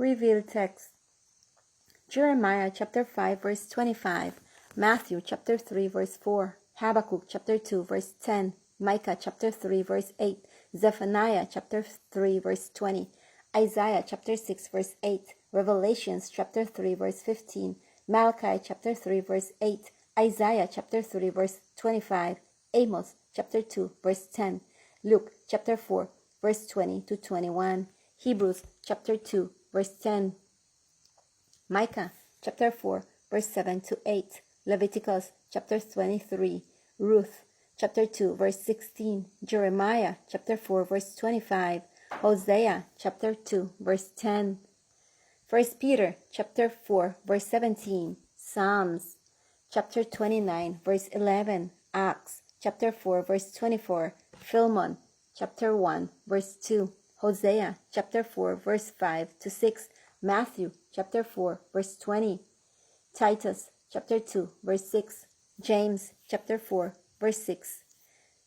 Revealed text. Jeremiah chapter 5 verse 25, Matthew chapter 3 verse 4, Habakkuk chapter 2 verse 10, Micah chapter 3 verse 8, Zephaniah chapter 3 verse 20, Isaiah chapter 6 verse 8, Revelations chapter 3 verse 15, Malachi chapter 3 verse 8, Isaiah chapter 3 verse 25, Amos chapter 2 verse 10, Luke chapter 4 verse 20 to 21, Hebrews chapter 2 verse 10, Micah chapter 4 verse 7 to 8, Leviticus chapter 23, Ruth chapter 2 verse 16, Jeremiah chapter 4 verse 25, Hosea chapter 2 verse 10, 1 Peter chapter 4 verse 17, Psalms chapter 29 verse 11, Acts chapter 4 verse 24, Philemon chapter 1 verse 2, Hosea chapter 4 verse 5 to 6, Matthew chapter 4 verse 20, Titus chapter 2 verse 6, James chapter 4 verse 6,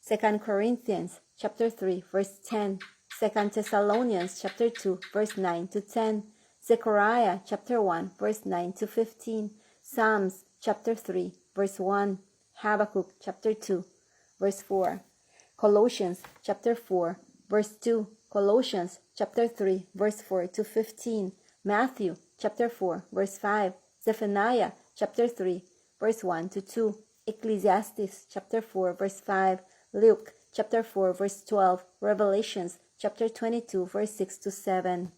2 Corinthians chapter 3 verse 10, 2 Thessalonians chapter 2 verse 9 to 10, Zechariah chapter 1 verse 9 to 15, Psalms chapter 3 verse 1, Habakkuk chapter 2 verse 4, Colossians chapter 4 verse 2, Colossians chapter 3 verse 4 to 15, Matthew chapter 4 verse 5, Zephaniah chapter 3 verse 1 to 2, Ecclesiastes chapter 4 verse 5, Luke chapter 4 verse 12, Revelations chapter 22 verse 6 to 7.